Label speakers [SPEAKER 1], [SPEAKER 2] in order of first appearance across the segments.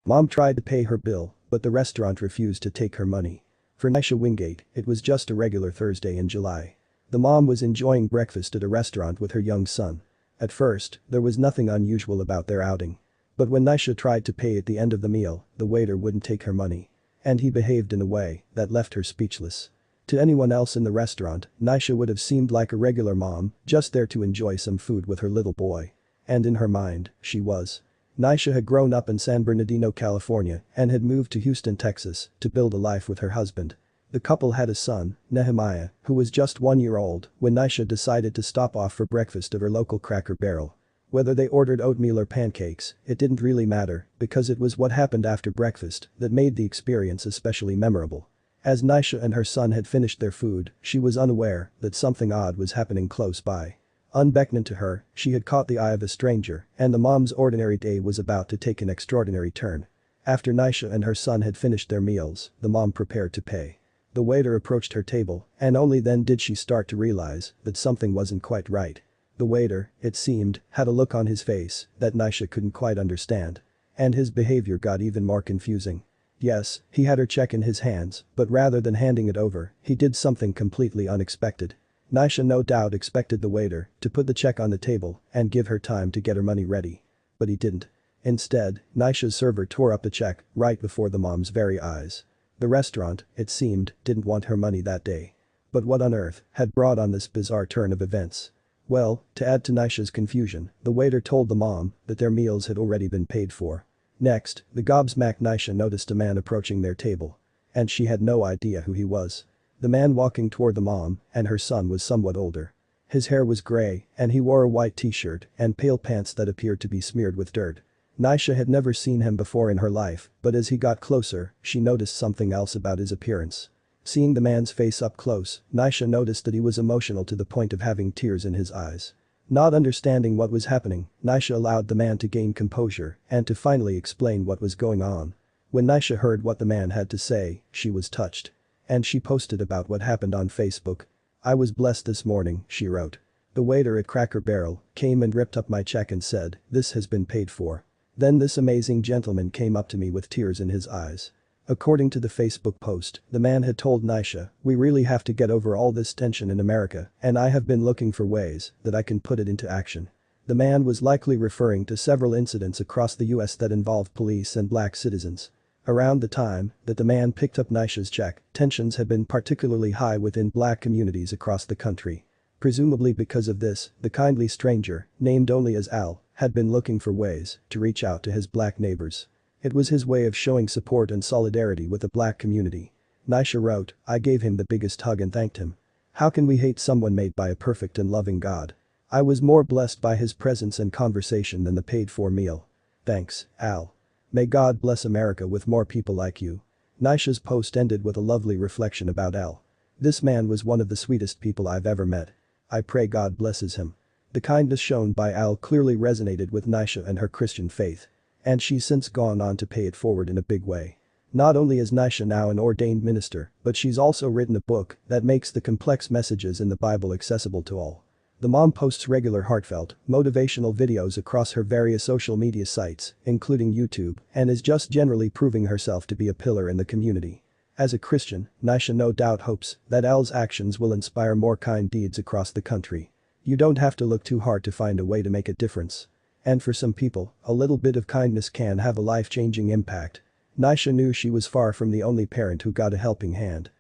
[SPEAKER 1] Mom tried to pay her bill, but the restaurant refused to take her money. For Nyesha Wingate, it was just a regular Thursday in July. The mom was enjoying breakfast at a restaurant with her young son. At first, there was nothing unusual about their outing. But when Nyesha tried to pay at the end of the meal, the waiter wouldn't take her money. And he behaved in a way that left her speechless. To anyone else in the restaurant, Nyesha would have seemed like a regular mom, just there to enjoy some food with her little boy. And in her mind, she was. Nyesha had grown up in San Bernardino, California, and had moved to Houston, Texas, to build a life with her husband. The couple had a son, Nehemiah, who was just 1 year old when Nyesha decided to stop off for breakfast at her local Cracker Barrel. Whether they ordered oatmeal or pancakes, it didn't really matter, because it was what happened after breakfast that made the experience especially memorable. As Nyesha and her son had finished their food, she was unaware that something odd was happening close by. Unbeknown to her, she had caught the eye of a stranger, and the mom's ordinary day was about to take an extraordinary turn. After Nyesha and her son had finished their meals, the mom prepared to pay. The waiter approached her table, and only then did she start to realize that something wasn't quite right. The waiter, it seemed, had a look on his face that Nyesha couldn't quite understand. And his behavior got even more confusing. Yes, he had her check in his hands, but rather than handing it over, he did something completely unexpected. Nyesha no doubt expected the waiter to put the check on the table and give her time to get her money ready. But he didn't. Instead, Nyesha's server tore up the check right before the mom's very eyes. The restaurant, it seemed, didn't want her money that day. But what on earth had brought on this bizarre turn of events? Well, to add to Nyesha's confusion, the waiter told the mom that their meals had already been paid for. Next, the gobsmacked Nyesha noticed a man approaching their table. And she had no idea who he was. The man walking toward the mom and her son was somewhat older. His hair was gray, and he wore a white t-shirt and pale pants that appeared to be smeared with dirt. Nyesha had never seen him before in her life, but as he got closer, she noticed something else about his appearance. Seeing the man's face up close, Nyesha noticed that he was emotional to the point of having tears in his eyes. Not understanding what was happening, Nyesha allowed the man to gain composure and to finally explain what was going on. When Nyesha heard what the man had to say, she was touched. And she posted about what happened on Facebook. "I was blessed this morning," she wrote. "The waiter at Cracker Barrel came and ripped up my check and said, 'This has been paid for.' Then this amazing gentleman came up to me with tears in his eyes." According to the Facebook post, the man had told Nyesha, "We really have to get over all this tension in America, and I have been looking for ways that I can put it into action." The man was likely referring to several incidents across the US that involved police and black citizens. Around the time that the man picked up Nyesha's check, tensions had been particularly high within black communities across the country. Presumably because of this, the kindly stranger, named only as Al, had been looking for ways to reach out to his black neighbors. It was his way of showing support and solidarity with the black community. Nyesha wrote, "I gave him the biggest hug and thanked him. How can we hate someone made by a perfect and loving God? I was more blessed by his presence and conversation than the paid-for meal. Thanks, Al. May God bless America with more people like you." Nyesha's post ended with a lovely reflection about Al. "This man was one of the sweetest people I've ever met. I pray God blesses him." The kindness shown by Al clearly resonated with Nyesha and her Christian faith. And she's since gone on to pay it forward in a big way. Not only is Nyesha now an ordained minister, but she's also written a book that makes the complex messages in the Bible accessible to all. The mom posts regular heartfelt, motivational videos across her various social media sites, including YouTube, and is just generally proving herself to be a pillar in the community. As a Christian, Nyesha no doubt hopes that Al's actions will inspire more kind deeds across the country. You don't have to look too hard to find a way to make a difference. And for some people, a little bit of kindness can have a life-changing impact. Nyesha knew she was far from the only parent who got a helping hand.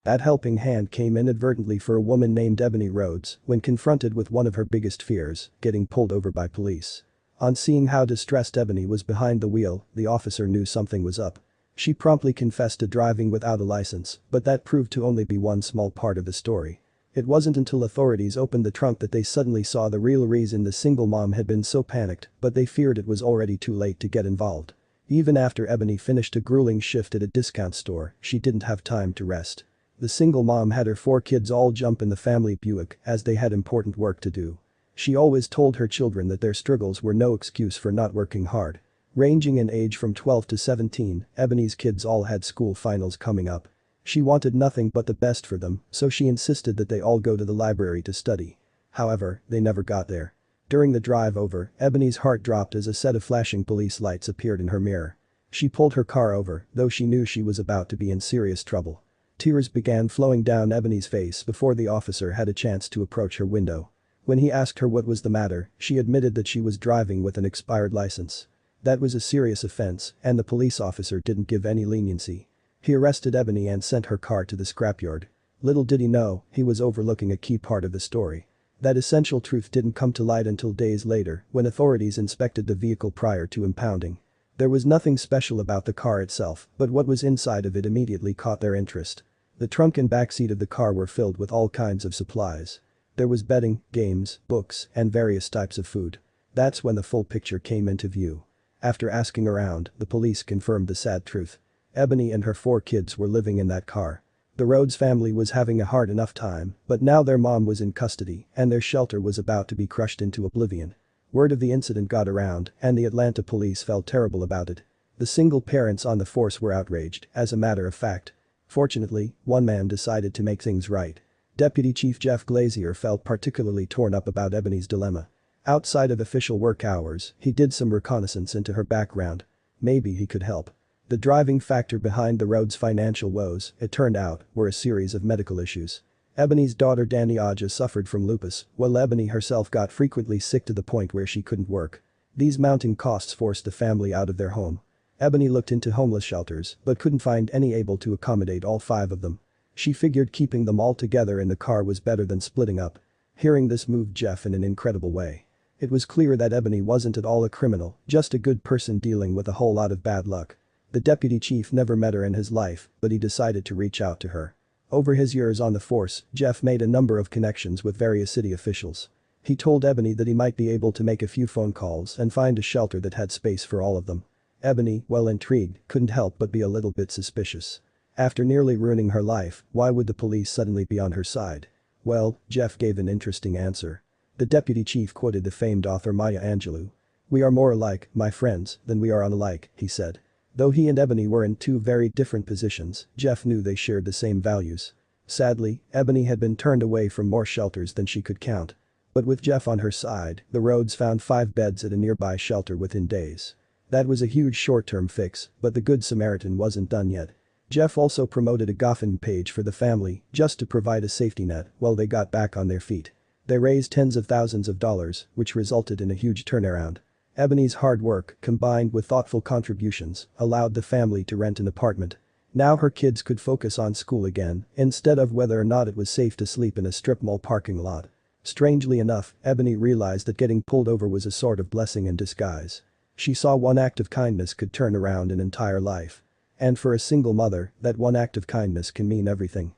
[SPEAKER 1] That helping hand came inadvertently for a woman named Ebony Rhodes when confronted with one of her biggest fears, getting pulled over by police. On seeing how distressed Ebony was behind the wheel, the officer knew something was up. She promptly confessed to driving without a license, but that proved to only be one small part of the story. It wasn't until authorities opened the trunk that they suddenly saw the real reason the single mom had been so panicked, but they feared it was already too late to get involved. Even after Ebony finished a grueling shift at a discount store, she didn't have time to rest. The single mom had her 4 kids all jump in the family Buick as they had important work to do. She always told her children that their struggles were no excuse for not working hard. Ranging in age from 12 to 17, Ebony's kids all had school finals coming up. She wanted nothing but the best for them, so she insisted that they all go to the library to study. However, they never got there. During the drive over, Ebony's heart dropped as a set of flashing police lights appeared in her mirror. She pulled her car over, though she knew she was about to be in serious trouble. Tears began flowing down Ebony's face before the officer had a chance to approach her window. When he asked her what was the matter, she admitted that she was driving with an expired license. That was a serious offense, and the police officer didn't give any leniency. He arrested Ebony and sent her car to the scrapyard. Little did he know, he was overlooking a key part of the story. That essential truth didn't come to light until days later, when authorities inspected the vehicle prior to impounding. There was nothing special about the car itself, but what was inside of it immediately caught their interest. The trunk and backseat of the car were filled with all kinds of supplies. There was bedding, games, books, and various types of food. That's when the full picture came into view. After asking around, the police confirmed the sad truth. Ebony and her 4 kids were living in that car. The Rhodes family was having a hard enough time, but now their mom was in custody and their shelter was about to be crushed into oblivion. Word of the incident got around and the Atlanta police felt terrible about it. The single parents on the force were outraged, as a matter of fact. Fortunately, one man decided to make things right. Deputy Chief Jeff Glazier felt particularly torn up about Ebony's dilemma. Outside of official work hours, he did some reconnaissance into her background. Maybe he could help. The driving factor behind the Rhodes' financial woes, it turned out, were a series of medical issues. Ebony's daughter Dani Aja suffered from lupus, while Ebony herself got frequently sick to the point where she couldn't work. These mounting costs forced the family out of their home. Ebony looked into homeless shelters but couldn't find any able to accommodate all 5 of them. She figured keeping them all together in the car was better than splitting up. Hearing this moved Jeff in an incredible way. It was clear that Ebony wasn't at all a criminal, just a good person dealing with a whole lot of bad luck. The deputy chief never met her in his life, but he decided to reach out to her. Over his years on the force, Jeff made a number of connections with various city officials. He told Ebony that he might be able to make a few phone calls and find a shelter that had space for all of them. Ebony, well intrigued, couldn't help but be a little bit suspicious. After nearly ruining her life, why would the police suddenly be on her side? Well, Jeff gave an interesting answer. The deputy chief quoted the famed author Maya Angelou. "We are more alike, my friends, than we are unlike," he said. Though he and Ebony were in 2 very different positions, Jeff knew they shared the same values. Sadly, Ebony had been turned away from more shelters than she could count. But with Jeff on her side, the Rhodes found 5 beds at a nearby shelter within days. That was a huge short-term fix, but the Good Samaritan wasn't done yet. Jeff also promoted a GoFundMe page for the family just to provide a safety net while they got back on their feet. They raised tens of thousands of dollars, which resulted in a huge turnaround. Ebony's hard work, combined with thoughtful contributions, allowed the family to rent an apartment. Now her kids could focus on school again, instead of whether or not it was safe to sleep in a strip mall parking lot. Strangely enough, Ebony realized that getting pulled over was a sort of blessing in disguise. She saw one act of kindness could turn around an entire life. And for a single mother, that one act of kindness can mean everything.